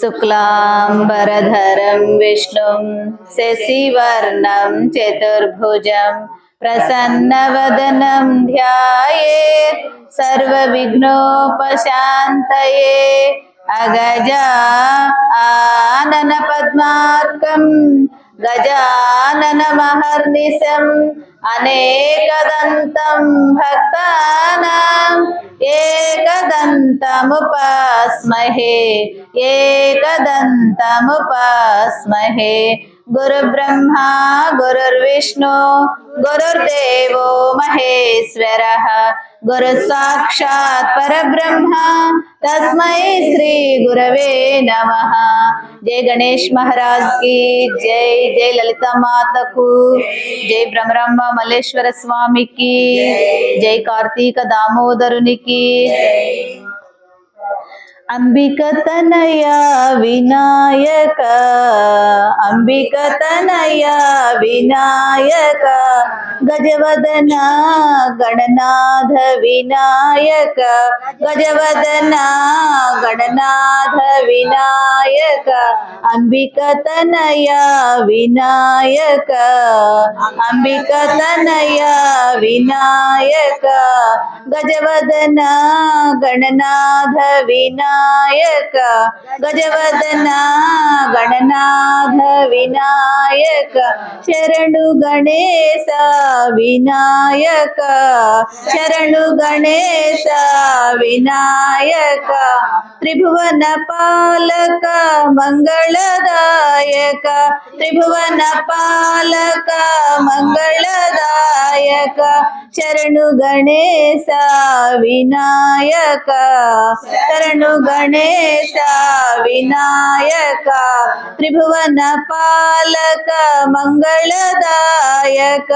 शुक्लांबरधरं विष्णुं शशिवर्णं चतुर्भुजं प्रसन्नवदनं ध्यायेत् सर्वविघ्नोपशान्तये। अगजा आनन पद्मार्कं गजाननमहर्निशम् अनेकदन्तं भक्तानां एकदन्तमुपास्महे एकदन्तमुपास्महे। गुरुब्रह्मा गुरुर्विष्णु गुरुर्देवो महेश्वरः गुरुसाक्षात् परब्रह्म तस्मै श्री गुरवे नमः। जय गणेश महाराज की जय। जय ललिता माता को जय। ब्रह्मरांबा मल्लेश्वर स्वामी की जय। कार्तिक दामोदरुनि की। अंबिक तनया विनायक अंबिक तनया विनायक गजवदना गणनाथ विनायक गजवदना गणनाथ विनायक अंबिक तनया विनायक अंबिक तनया विनायक गजवदना गणनाथ विनायक गजवदना गणनाथ विनायक शरणु गणेश विनायक शरणु गणेश विनायक त्रिभुवन पालक मंगलदायक त्रिभुवन पालक मंगलदायक शरणु गणेश विनायक शरणु गणेश विनायक त्रिभुवन पालक मंगलदायक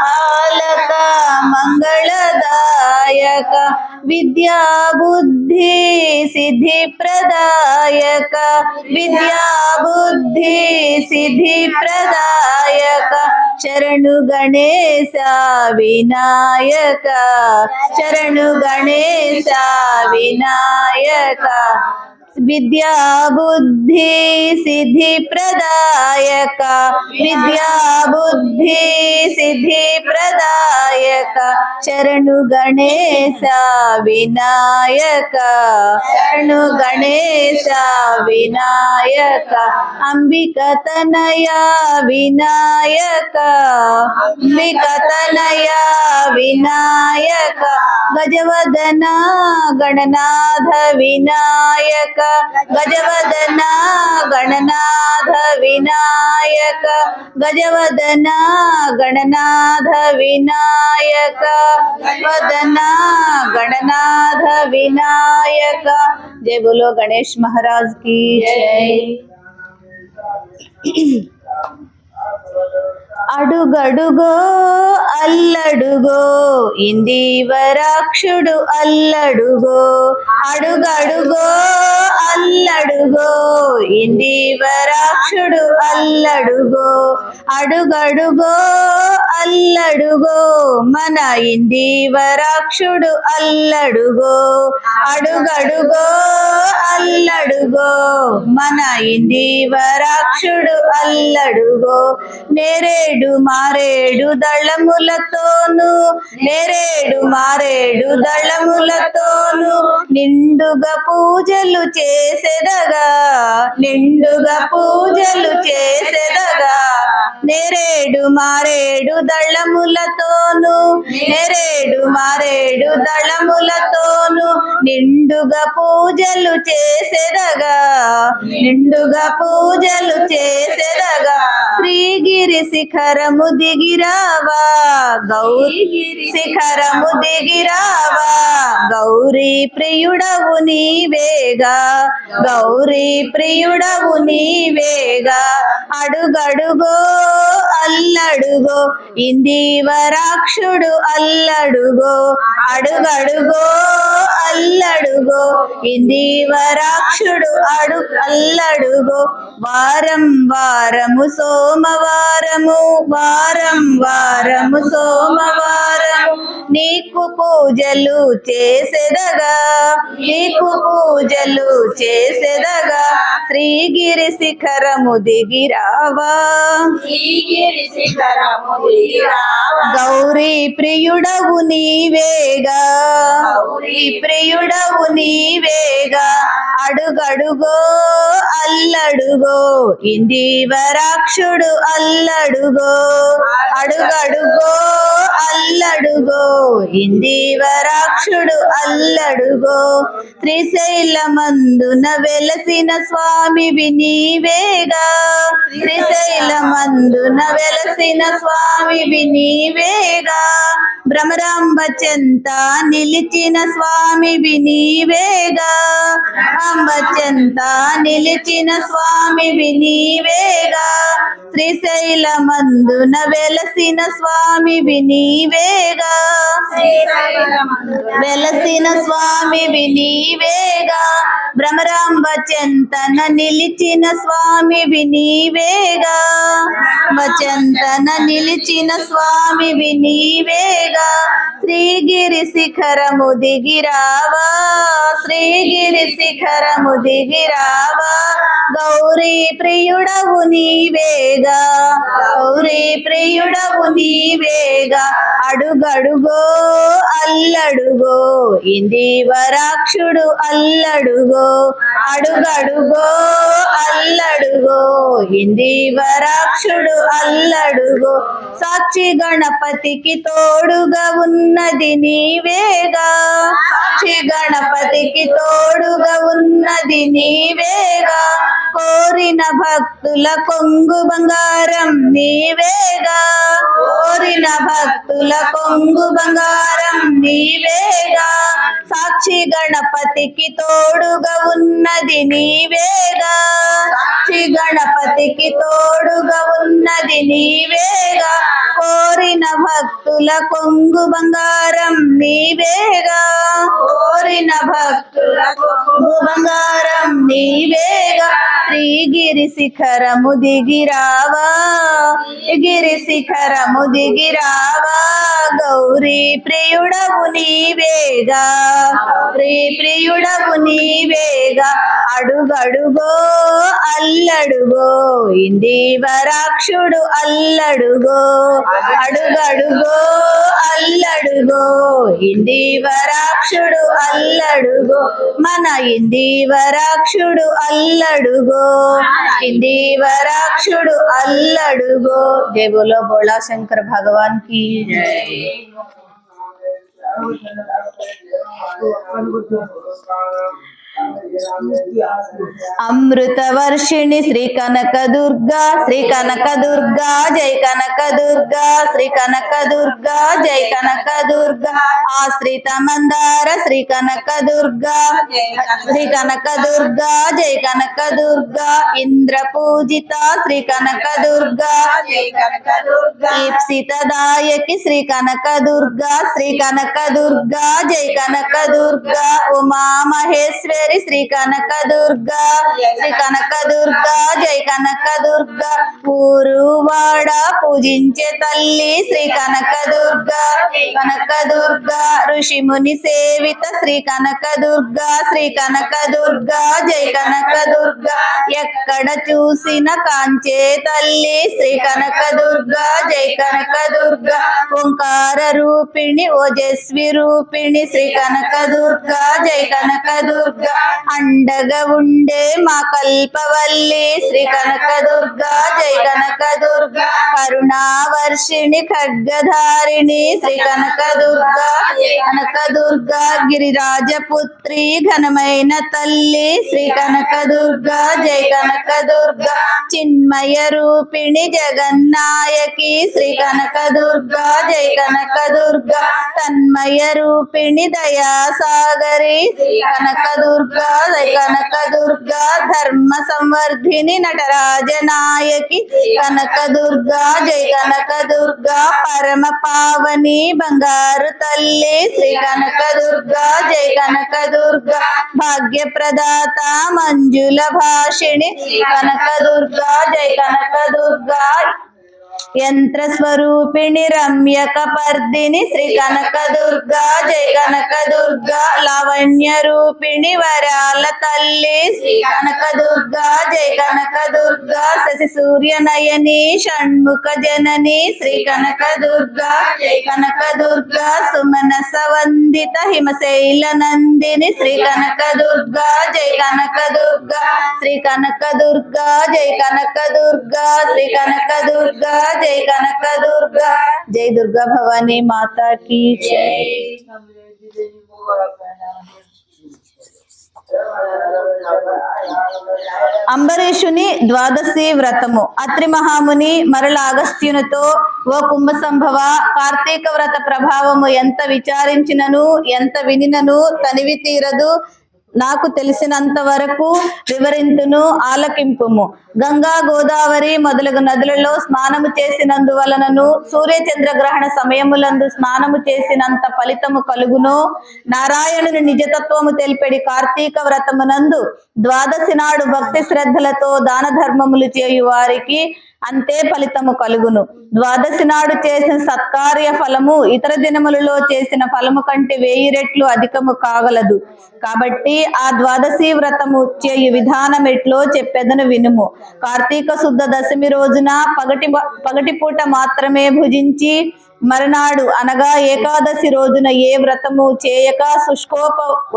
पालक मंगलदायक विद्या बुद्धि सिद्धि प्रदायक विद्या बुद्धि सिद्धि प्रदायक शरणु गणेश विनायक शरणु गणेश विनायक विद्या बुद्धि सिद्धि प्रदायक विद्या बुद्धि सिद्धि प्रदायक शरणु गणेश विनायक शरणु गणेश विनायक अंबिक तनया विनायक अंबिक तनया विनायक गजवदना गणनाथ विनायक गजवदना गणनाथ विनायक गजवदना गणनाथ विनायक गजवदना गणनाथ विनायक। जय बोलो गणेश महाराज की जय। అడుగడుగో అల్లడుగో ఇందివరాక్షుడు అల్లడుగో అడుగడుగో అల్లడుగో ఇందివరాక్షుడు అల్లడుగో అడుగడుగో అల్లడుగో మన ఇందివరాక్షుడు అల్లడుగో అడుగడుగో అల్లడుగో మన ఇందివరాక్షుడు అల్లడుగో నేరేడు మారేడు దళములతోను నేరేడు మారేడు దళములతోను నిండుగా పూజలు చేసెదగా నిండుగా పూజలు చేసెదగా నేరేడు మారేడు దళములతోను నేరేడు మారేడు దళములతోను నిండుగా పూజలు చేసెదగా నిండుగా పూజలు చేసెదగా శ్రీగిరి శిఖరము దిగిరావా గౌరీ శిఖరము దిగిరావా గౌరీ ప్రియుడవు నీవేగా గౌరీ ప్రియుడవు నీవేగా అడుగడుగో అల్లడుగో ఇందివరాక్షుడు అల్లడుగో అడుగడుగో అల్లడుగో అల్లడుగో ఇందివరాక్షుడు అల్లడుగో వారం వారము సోమవారము వారం వారము సోమవారము నీకు పూజలు చేసెదగా నీకు పూజలు చేసెదగా శ్రీగిరి శిఖరము దిగిరావా గౌరీ ప్రియుడవు నీవేగా గౌరీ ప్రియుడవు నీవేగా అడుగడుగో అల్లడుగో ఇందివరాక్షుడు అల్లడుగో అడుగడుగో అల్లడుగో ఇందివరాక్షుడు అల్లడుగో శ్రీశైలమందున వెలసిన స్వామివి నీవేగా శ్రీశైలమందున వెలసిన స్వామివి నీవేగా భ్రమరాంబ చెంత నిలిచిన స్వామివి నీవేగా అంబ చెంత నిలిచిన స్వామివి నీవేగా శ్రీశైలమందున వెలసిన స్వామివి నీవేగా వెలసిన స్వామివి నీవేగా భ్రమరాంబ చెంతన నిలిచిన స్వామివి నీవేగా చెంతన నిలిచిన స్వామివి నీవేగా శ్రీగిరి శిఖరము దిగిరావా శ్రీగిరి శిఖరము దిగిరావా గౌరీ ప్రియుడవు నీవేగా గౌరీ ప్రియుడవు నీవేగా అడుగడుగో అల్లడుగో ఇందివరాక్షుడు అల్లడుగో అడుగడుగో అల్లడుగో ఇందివరాక్షుడు అల్లడుగో సాక్షి గణపతికి తోడుగా ఉన్నది నీవేగా సాక్షి గణపతికి తోడుగా ఉన్నది నీవేగా కోరిన భక్తుల కొంగు బంగారం నీవేగా కోరిన భక్తుల కొంగు బంగారం నీవేగా సాక్షి గణపతికి తోడుగా ఉన్నది నీవేగా సాక్షి గణపతికి తోడుగా ఉన్నది నీవేగా కోరిన భక్తుల కొంగు బంగారం నీవేగా కోరిన భక్తుల కొంగు బంగారం నీవేగా శ్రీగిరి శిఖరము దిగిరావా గిరి శిఖరము దిగిరావా గౌరీ ప్రియుడవు నీవేగా గౌరీ ప్రియుడవు నీవేగా అడుగడుగో అల్లడుగో ఇందివరాక్షుడు అల్లడుగో అడుగడుగో అల్లడుగో ఇందివరాక్షుడు అల్లడుగో మన ఇందివరాక్షుడు అల్లడుగో ఇందివరాక్షుడు అల్లడుగో జై బోలో బోళా శంకర్ భగవాన్ की అమృతవర్షిణి శ్రీ కనక దుర్గా జై కనక దుర్గా శ్రీ కనక దుర్గా జై కనక దుర్గా ఆశ్రిత మందార శ్రీ కనక దుర్గా జై కనక దుర్గా ఇంద్ర పూజిత శ్రీ కనక దుర్గా ఈప్సితదాయకి శ్రీ కనక దుర్గా జై కనక దుర్గా ఉమా మహేశ్వరి శ్రీ కనక దుర్గా జై కనక దుర్గా ఊరువాడ పూజించే తల్లి శ్రీ కనక దుర్గా ఋషి ముని సేవిత శ్రీ కనక దుర్గా జై కనక దుర్గా ఎక్కడ చూసిన కాంచే తల్లి శ్రీ కనక దుర్గా జై కనక దుర్గా ఓంకార రూపిణి ఓజస్వి రూపిణి శ్రీ కనక దుర్గా జై కనక దుర్గా అండగా ఉండే మా కల్పవల్లి శ్రీ కనక దుర్గా జై కనక దుర్గా కరుణావర్షిణి ఖడ్గధారిణి శ్రీ కనక దుర్గా గిరిరాజపుత్రి ఘనమైన తల్లి శ్రీ కనక దుర్గా జై కనక దుర్గా చిన్మయ రూపిణి జగన్నాయకి శ్రీ కనక దుర్గా జై కనక దుర్గా తన్మయ రూపిణి దయా సాగరి శ్రీ కనకదుర్గా జై కనకదుర్గా ధర్మ సంవర్ధిని నటరాజ నాయకి కనకదుర్గా జై కనకదుర్గా పరమ పావని బంగారు తల్లి శ్రీ కనకదుర్గా జై కనకదుర్గా భాగ్య ప్రదాత మంజుల భాషిణి కనకదుర్గా జై కనకదుర్గా యంత్ర స్వరూపిణి రమ్యక పర్దిని శ్రీ కనకదుర్గా జై కనకదుర్గా లావణ్య రూపిణి వరాల తల్లి శ్రీ కనకదుర్గా జై కనకదుర్గా శశి సూర్య నయని షణ్ముఖ జనని శ్రీ కనకదుర్గా జై కనకదుర్గా సుమనస వందిత హిమశైల నందిని శ్రీ కనకదుర్గా జై కనకదుర్గా శ్రీ కనకదుర్గా జై కనకదుర్గా శ్రీ కనకదుర్గా జై కనకదుర్గా జై దుర్గా భవానీ మాతా కీ జై. అంబరీషుని ద్వాదశి వ్రతము. అత్రి మహాముని మరల అగస్త్యునితో, ఓ కుంభ సంభవ, కార్తీక వ్రత ప్రభావము ఎంత విచారించినను ఎంత వినినను తనివి తీరదు. నాకు తెలిసినంత వరకు వివరింతును, ఆలకింపుము. గంగా గోదావరి మొదలగు నదులలో స్నానము చేసినందువలనను సూర్యచంద్ర గ్రహణ సమయములందు స్నానము చేసినంత ఫలితము కలుగునో, నారాయణుని నిజతత్వము తెలిపెడి కార్తీక వ్రతమునందు ద్వాదశి నాడు భక్తి శ్రద్ధలతో దాన ధర్మములు చేయు వారికి అంతే ఫలితము కలుగును. ద్వాదశి నాడు చేసిన సత్కార్య ఫలము ఇతర దినములలో చేసిన ఫలము కంటే 1000 రెట్లు అధికము కాగలదు. కాబట్టి ఆ ద్వాదశి వ్రతము చేయు విధానం ఎట్లో చెప్పెదను వినుము. కార్తీక శుద్ధ దశమి రోజున పగటి పూట మాత్రమే భుజించి మరునాడు అనగా ఏకాదశి రోజున ఏ వ్రతము చేయక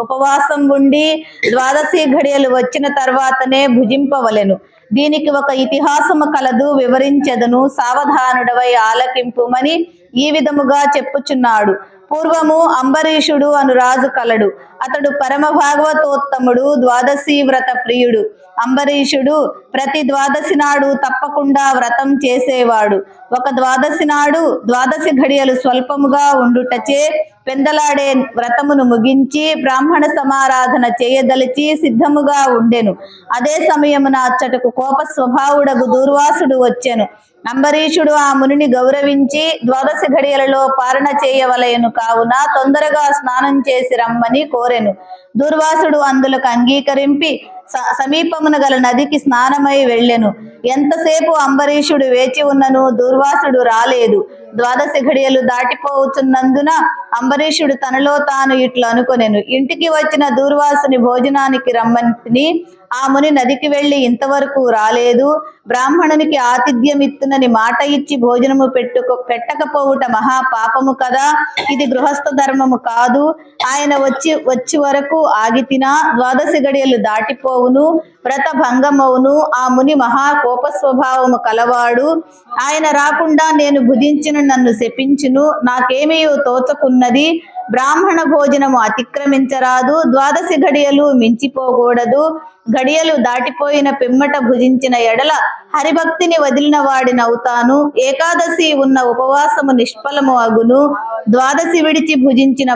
ఉపవాసం ఉండి ద్వాదశి ఘడియలు వచ్చిన తర్వాతనే భుజింపవలెను. దీనికి ఒక ఇతిహాసము కలదు, వివరించెదను, సావధానుడవై ఆలకింపుమని ఈ విధముగా చెప్పుచున్నాడు. పూర్వము అంబరీషుడు అను రాజు కలడు. అతడు పరమ భాగవతోత్తముడు, ద్వాదశి వ్రత ప్రియుడు. అంబరీషుడు ప్రతి ద్వాదశి నాడు తప్పకుండా వ్రతం చేసేవాడు. ఒక ద్వాదశి నాడు ద్వాదశి ఘడియలు స్వల్పముగా ఉండుటచే పెందలాడే వ్రతమును ముగించి బ్రాహ్మణ సమారాధన చేయదలిచి సిద్ధముగా ఉండెను. అదే సమయమున అచ్చటకు కోప స్వభావుడగు దూర్వాసుడు వచ్చెను. అంబరీషుడు ఆ మునిని గౌరవించి ద్వాదశి ఘడియలలో పాలన చేయవలయను కావున తొందరగా స్నానం చేసి రమ్మని కోరెను. దూర్వాసుడు అందులకు అంగీకరించి సమీపమున గల నదికి స్నానమై వెళ్ళెను. ఎంతసేపు అంబరీషుడు వేచి ఉన్నను దూర్వాసుడు రాలేదు. ద్వాదశి ఘడియలు దాటిపోతున్నందున అంబరీషుడు తనలో తాను ఇట్లు అనుకొనెను, ఇంటికి వచ్చిన దూర్వాసుని భోజనానికి రమ్మని ఆ ముని నదికి వెళ్లి ఇంతవరకు రాలేదు. బ్రాహ్మణునికి ఆతిథ్యమిత్తునని మాట ఇచ్చి భోజనము పెట్టకపోవుట మహా పాపము కదా. ఇది గృహస్థ ధర్మము కాదు. ఆయన వచ్చి వరకు ఆగి తినా ద్వాదశి గడియలు దాటిపోవును, వ్రత భంగమవును. ఆ ముని మహా కోప స్వభావము కలవాడు. ఆయన రాకుండా నేను భుజించిన నన్ను శపించును. నాకేమీ తోచకున్నది. బ్రాహ్మణ భోజనము అతిక్రమించరాదు, ద్వాదశి ఘడియలు మించిపోకూడదు. ఘడియలు దాటిపోయిన పిమ్మట భుజించిన ఎడల హరిభక్తిని వదిలిన వాడినవుతాను. ఏకాదశి ఉన్న ఉపవాసము నిష్ఫలము అగును. ద్వాదశి విడిచి భుజించిన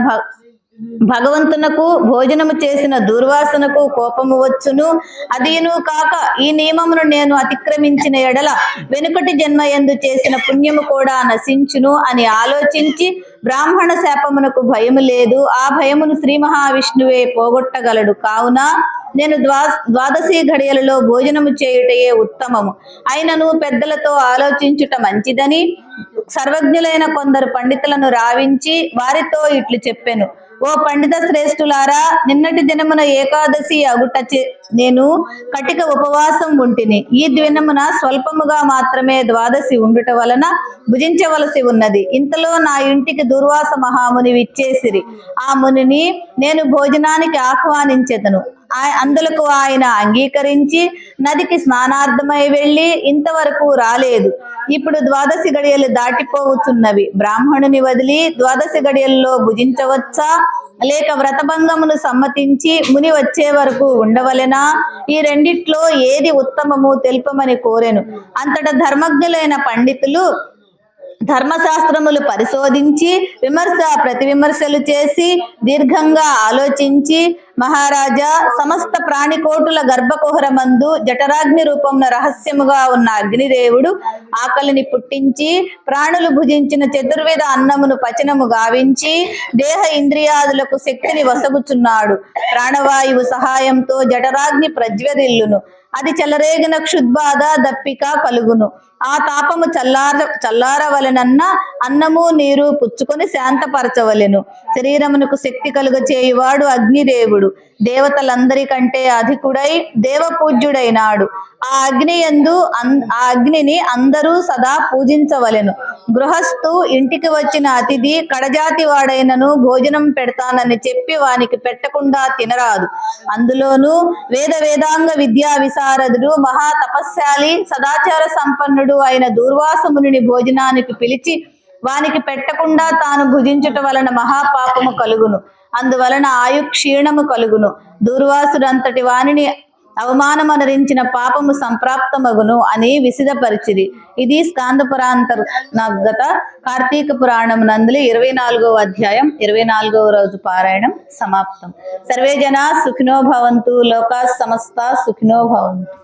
భగవంతునకు భోజనము చేసిన దూర్వాసునకు కోపము వచ్చును. అదియును కాక ఈ నియమమును నేను అతిక్రమించిన ఎడల వెనుకటి జన్మయందు చేసిన పుణ్యము కూడా నశించును అని ఆలోచించి బ్రాహ్మణ శాపమునకు భయము లేదు. ఆ భయమును శ్రీ మహావిష్ణువే పోగొట్టగలడు. కావున నేను ద్వాదశి ఘడియలలో భోజనము చేయుటయే ఉత్తమము. అయినను పెద్దలతో ఆలోచించుట మంచిదని సర్వజ్ఞులైన కొందరు పండితులను రావించి వారితో ఇట్లు చెప్పెను. ఓ పండిత శ్రేష్ఠులారా, నిన్నటి దినమున ఏకాదశి అగుట నేను కటిక ఉపవాసం ఉంటిని. ఈ దినమున స్వల్పముగా మాత్రమే ద్వాదశి ఉండుట వలన భుజించవలసి ఉన్నది. ఇంతలో నా ఇంటికి దుర్వాస మహాముని విచ్చేసిరి. ఆ మునిని నేను భోజనానికి ఆహ్వానించెదను. అందులకు ఆయన అంగీకరించి నదికి స్నానార్థమై వెళ్ళి ఇంతవరకు రాలేదు. ఇప్పుడు ద్వాదశి గడియలు దాటిపోవచ్చున్నవి. బ్రాహ్మణుని వదిలి ద్వాదశి గడియల్లో భుజించవచ్చా, లేక వ్రతభంగమును సమ్మతించి ముని వచ్చే వరకు ఉండవలెనా? ఈ రెండిట్లో ఏది ఉత్తమము తెలుపమని కోరెను. అంతటా ధర్మజ్ఞులైన పండితులు ధర్మశాస్త్రములు పరిశోధించి విమర్శ ప్రతి విమర్శలు చేసి దీర్ఘంగా ఆలోచించి మహారాజా, సమస్త ప్రాణికోటుల గర్భకుహరమందు జఠరాగ్ని రూపంలో రహస్యముగా ఉన్న అగ్నిదేవుడు ఆకలిని పుట్టించి ప్రాణులు భుజించిన చతుర్విధ అన్నమును పచనము గావించి దేహ ఇంద్రియాదులకు శక్తిని వసగుచున్నాడు. ప్రాణవాయువు సహాయంతో జఠరాగ్ని ప్రజ్వరిల్లును. అది చెలరేగిన క్షుద్బాధ దప్పిక కలుగును. ఆ తాపము చల్లారవలెనన్న అన్నము నీరు పుచ్చుకొని శాంతపరచవలెను. శరీరమునకు శక్తి కలుగ చేయువాడు అగ్నిదేవుడు. దేవతలందరికంటే అధికుడై దేవపూజ్యుడైనాడు. ఆ అగ్నిని అందరూ సదా పూజించవలెను. గృహస్థు ఇంటికి వచ్చిన అతిథి కడజాతి వాడైనను భోజనం పెడతానని చెప్పి వానికి పెట్టకుండా తినరాదు. అందులోనూ వేదాంగ విద్యా విశారదుడు మహా తపస్శాలి సదాచార సంపన్నుడు అయిన దూర్వాసముని భోజనానికి పిలిచి వానికి పెట్టకుండా తాను భుజించుట వలన మహాపాపము కలుగును. అందువలన ఆయు క్షీణము కలుగును. దూర్వాసుడంతటి వానిని అవమానమనరించిన పాపము సంప్రాప్తమగును అని విసిదపరిచిరి. ఇది స్కాంద పురాంతర్గత కార్తీక పురాణం నందులి 24వ అధ్యాయం 24వ రోజు పారాయణం సమాప్తం. సర్వే జనా సుఖినో భవంతు. లోకా సమస్త సుఖినో భవంతు.